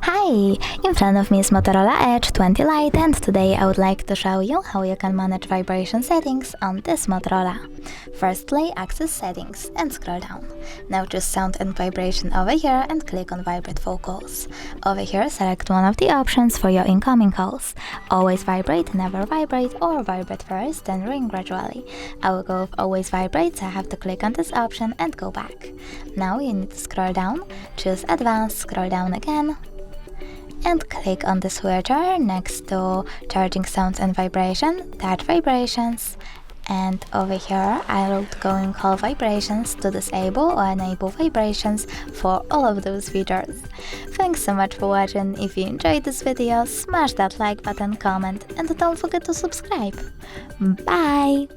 Hi! In front of me is Motorola Edge 20 Lite, and today I would like to show you how you can manage vibration settings on this Motorola. Firstly, access settings and scroll down. Now choose sound and vibration over here and click on vibrate phone calls. Over here select one of the options for your incoming calls. Always vibrate, never vibrate, or vibrate first then ring gradually. I will go with always vibrate, so I have to click on this option and go back. Now you need to scroll down, choose advanced, scroll down again, and click on the switcher next to charging sounds and vibration, touch vibrations, and over here I will go in call vibrations to disable or enable vibrations for all of those features. Thanks so much for watching. If you enjoyed this video, smash that like button, comment, and don't forget to subscribe. Bye!